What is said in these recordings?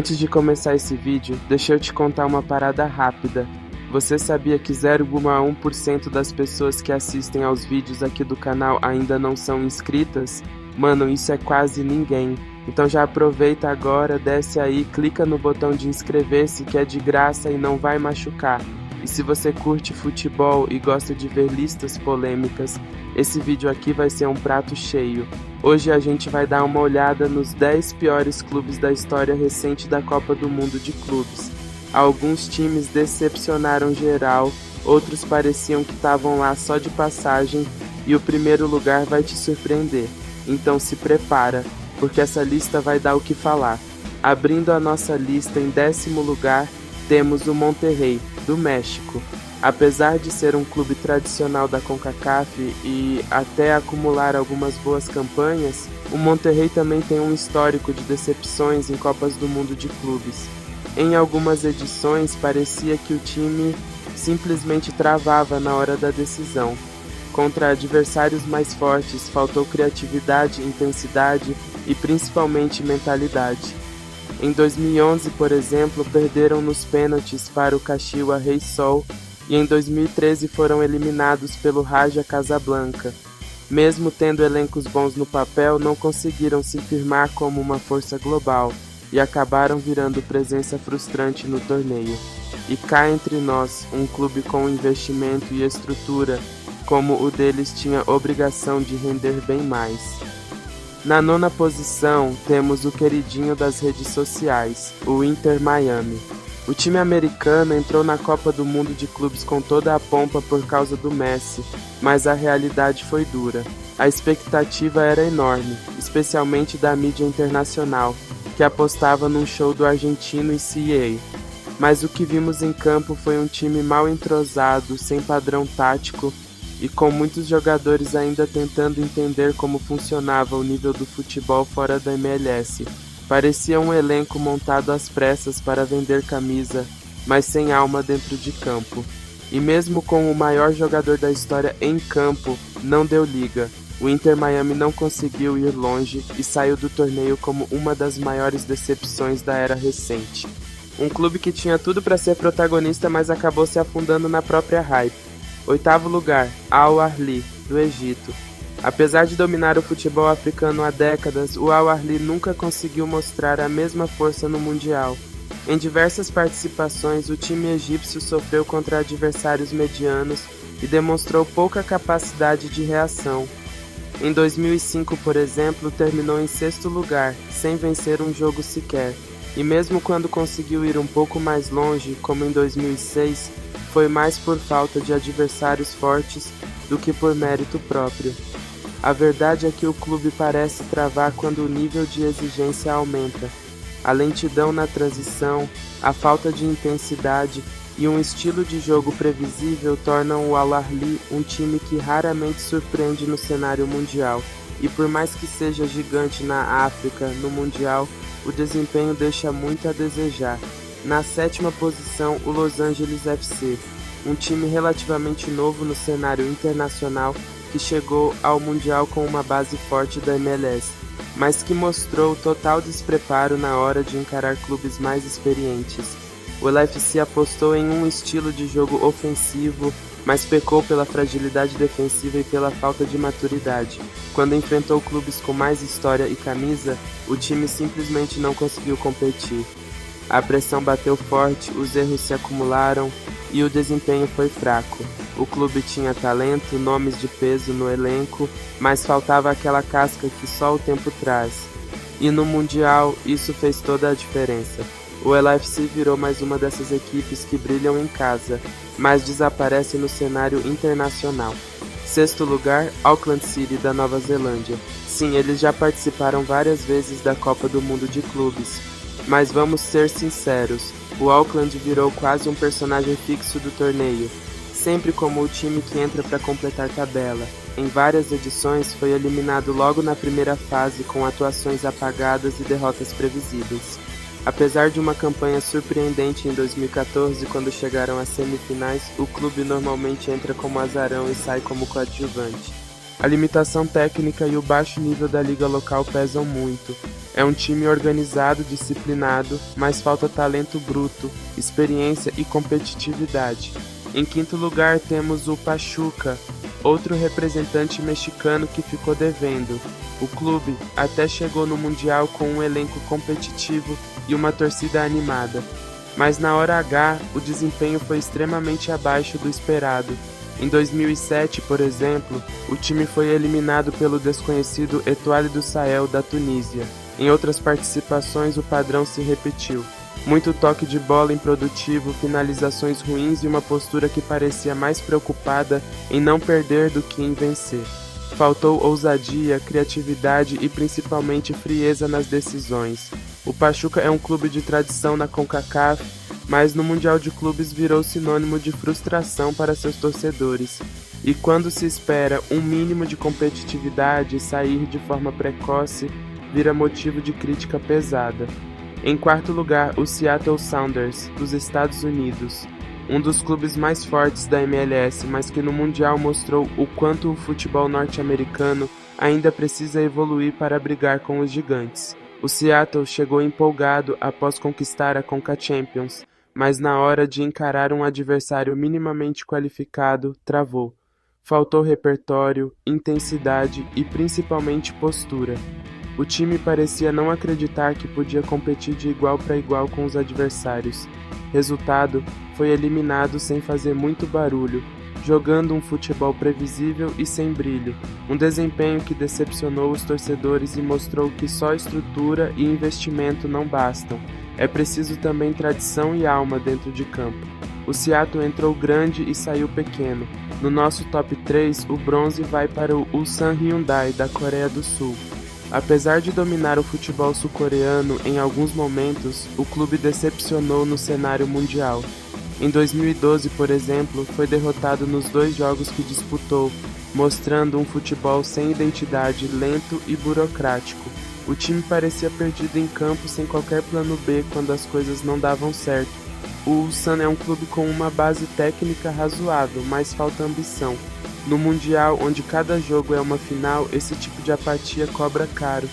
Antes de começar esse vídeo, deixa eu te contar uma parada rápida. Você sabia que 0,1% das pessoas que assistem aos vídeos aqui do canal ainda não são inscritas? Mano, isso é quase ninguém. Então já aproveita agora, desce aí, clica no botão de inscrever-se que é de graça e não vai machucar. E se você curte futebol e gosta de ver listas polêmicas, esse vídeo aqui vai ser um prato cheio. Hoje a gente vai dar uma olhada nos 10 piores clubes da história recente da Copa do Mundo de Clubes. Alguns times decepcionaram geral, outros pareciam que estavam lá só de passagem e o primeiro lugar vai te surpreender. Então se prepara, porque essa lista vai dar o que falar. Abrindo a nossa lista, em 10º lugar, temos o Monterrey, do México. Apesar de ser um clube tradicional da CONCACAF e até acumular algumas boas campanhas, o Monterrey também tem um histórico de decepções em Copas do Mundo de clubes. Em algumas edições, parecia que o time simplesmente travava na hora da decisão. Contra adversários mais fortes, faltou criatividade, intensidade e principalmente mentalidade. Em 2011, por exemplo, perderam nos pênaltis para o Kashiwa Reysol e em 2013 foram eliminados pelo Raja Casablanca. Mesmo tendo elencos bons no papel, não conseguiram se firmar como uma força global e acabaram virando presença frustrante no torneio. E cá entre nós, um clube com investimento e estrutura como o deles tinha obrigação de render bem mais. Na 9ª posição, temos o queridinho das redes sociais, o Inter Miami. O time americano entrou na Copa do Mundo de Clubes com toda a pompa por causa do Messi, mas a realidade foi dura. A expectativa era enorme, especialmente da mídia internacional, que apostava num show do argentino e CA. Mas o que vimos em campo foi um time mal entrosado, sem padrão tático, e com muitos jogadores ainda tentando entender como funcionava o nível do futebol fora da MLS. Parecia um elenco montado às pressas para vender camisa, mas sem alma dentro de campo. E mesmo com o maior jogador da história em campo, não deu liga. O Inter Miami não conseguiu ir longe e saiu do torneio como uma das maiores decepções da era recente. Um clube que tinha tudo para ser protagonista, mas acabou se afundando na própria hype. 8º lugar, Al Ahly, do Egito. Apesar de dominar o futebol africano há décadas, o Al Ahly nunca conseguiu mostrar a mesma força no Mundial. Em diversas participações, o time egípcio sofreu contra adversários medianos e demonstrou pouca capacidade de reação. Em 2005, por exemplo, terminou em 6º lugar, sem vencer um jogo sequer. E mesmo quando conseguiu ir um pouco mais longe, como em 2006, foi mais por falta de adversários fortes do que por mérito próprio. A verdade é que o clube parece travar quando o nível de exigência aumenta. A lentidão na transição, a falta de intensidade e um estilo de jogo previsível tornam o Al Ahly um time que raramente surpreende no cenário mundial. E por mais que seja gigante na África, no Mundial, o desempenho deixa muito a desejar. Na 7ª posição, o Los Angeles FC, um time relativamente novo no cenário internacional que chegou ao Mundial com uma base forte da MLS, mas que mostrou total despreparo na hora de encarar clubes mais experientes. O LFC apostou em um estilo de jogo ofensivo, mas pecou pela fragilidade defensiva e pela falta de maturidade. Quando enfrentou clubes com mais história e camisa, o time simplesmente não conseguiu competir. A pressão bateu forte, os erros se acumularam e o desempenho foi fraco. O clube tinha talento, nomes de peso no elenco, mas faltava aquela casca que só o tempo traz. E no Mundial, isso fez toda a diferença. O LAFC virou mais uma dessas equipes que brilham em casa, mas desaparece no cenário internacional. 6º lugar, Auckland City, da Nova Zelândia. Sim, eles já participaram várias vezes da Copa do Mundo de Clubes. Mas vamos ser sinceros, o Auckland virou quase um personagem fixo do torneio, sempre como o time que entra para completar tabela. Em várias edições foi eliminado logo na primeira fase com atuações apagadas e derrotas previsíveis. Apesar de uma campanha surpreendente em 2014, quando chegaram às semifinais, o clube normalmente entra como azarão e sai como coadjuvante. A limitação técnica e o baixo nível da liga local pesam muito. É um time organizado, disciplinado, mas falta talento bruto, experiência e competitividade. Em quinto lugar temos o Pachuca, outro representante mexicano que ficou devendo. O clube até chegou no Mundial com um elenco competitivo e uma torcida animada, mas na hora H o desempenho foi extremamente abaixo do esperado. Em 2007, por exemplo, o time foi eliminado pelo desconhecido Étoile du Sahel da Tunísia. Em outras participações, o padrão se repetiu. Muito toque de bola improdutivo, finalizações ruins e uma postura que parecia mais preocupada em não perder do que em vencer. Faltou ousadia, criatividade e principalmente frieza nas decisões. O Pachuca é um clube de tradição na CONCACAF, mas no Mundial de Clubes virou sinônimo de frustração para seus torcedores. E quando se espera um mínimo de competitividade sair de forma precoce, vira motivo de crítica pesada. Em quarto lugar, o Seattle Sounders, dos Estados Unidos, um dos clubes mais fortes da MLS, mas que no Mundial mostrou o quanto o futebol norte-americano ainda precisa evoluir para brigar com os gigantes. O Seattle chegou empolgado após conquistar a Conca Champions, mas na hora de encarar um adversário minimamente qualificado, travou. Faltou repertório, intensidade e principalmente postura. O time parecia não acreditar que podia competir de igual para igual com os adversários. Resultado, foi eliminado sem fazer muito barulho, jogando um futebol previsível e sem brilho, um desempenho que decepcionou os torcedores e mostrou que só estrutura e investimento não bastam, é preciso também tradição e alma dentro de campo. O Seattle entrou grande e saiu pequeno. No nosso top 3, o bronze vai para o Ulsan Hyundai da Coreia do Sul. Apesar de dominar o futebol sul-coreano em alguns momentos, o clube decepcionou no cenário mundial. Em 2012, por exemplo, foi derrotado nos 2 jogos que disputou, mostrando um futebol sem identidade, lento e burocrático. O time parecia perdido em campo sem qualquer plano B quando as coisas não davam certo. O Ulsan é um clube com uma base técnica razoável, mas falta ambição. No Mundial, onde cada jogo é uma final, esse tipo de apatia cobra caro.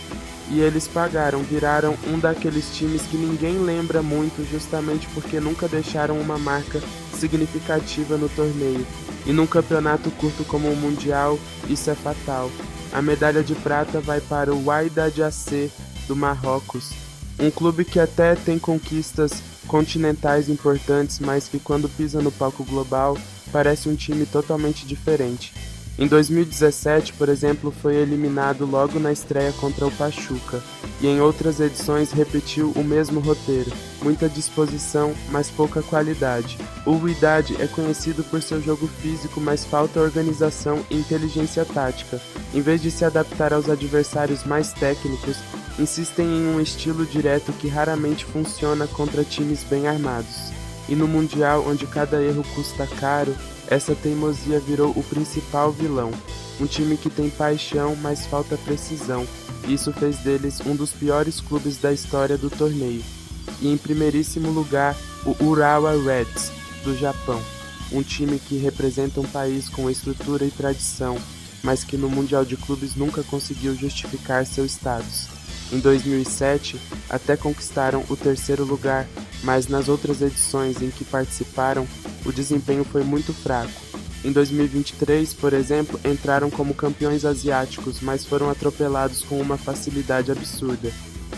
E eles pagaram, viraram um daqueles times que ninguém lembra muito justamente porque nunca deixaram uma marca significativa no torneio. E num campeonato curto como o Mundial, isso é fatal. A medalha de prata vai para o Wydad AC do Marrocos, um clube que até tem conquistas continentais importantes, mas que quando pisa no palco global, parece um time totalmente diferente. Em 2017, por exemplo, foi eliminado logo na estreia contra o Pachuca, e em outras edições repetiu o mesmo roteiro, muita disposição, mas pouca qualidade. O Wydad é conhecido por seu jogo físico, mas falta organização e inteligência tática. Em vez de se adaptar aos adversários mais técnicos, insistem em um estilo direto que raramente funciona contra times bem armados. E no Mundial, onde cada erro custa caro, essa teimosia virou o principal vilão. Um time que tem paixão, mas falta precisão. Isso fez deles um dos piores clubes da história do torneio. E em primeiríssimo lugar, o Urawa Reds, do Japão. Um time que representa um país com estrutura e tradição, mas que no Mundial de Clubes nunca conseguiu justificar seu status. Em 2007, até conquistaram o 3º lugar, mas nas outras edições em que participaram, o desempenho foi muito fraco. Em 2023, por exemplo, entraram como campeões asiáticos, mas foram atropelados com uma facilidade absurda.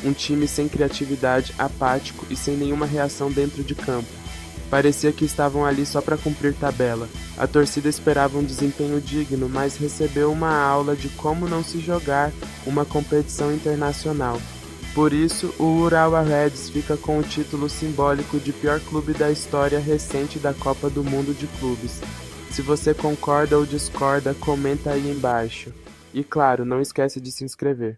Um time sem criatividade, apático e sem nenhuma reação dentro de campo. Parecia que estavam ali só para cumprir tabela. A torcida esperava um desempenho digno, mas recebeu uma aula de como não se jogar uma competição internacional. Por isso, o Urawa Reds fica com o título simbólico de pior clube da história recente da Copa do Mundo de Clubes. Se você concorda ou discorda, comenta aí embaixo. E claro, não esquece de se inscrever.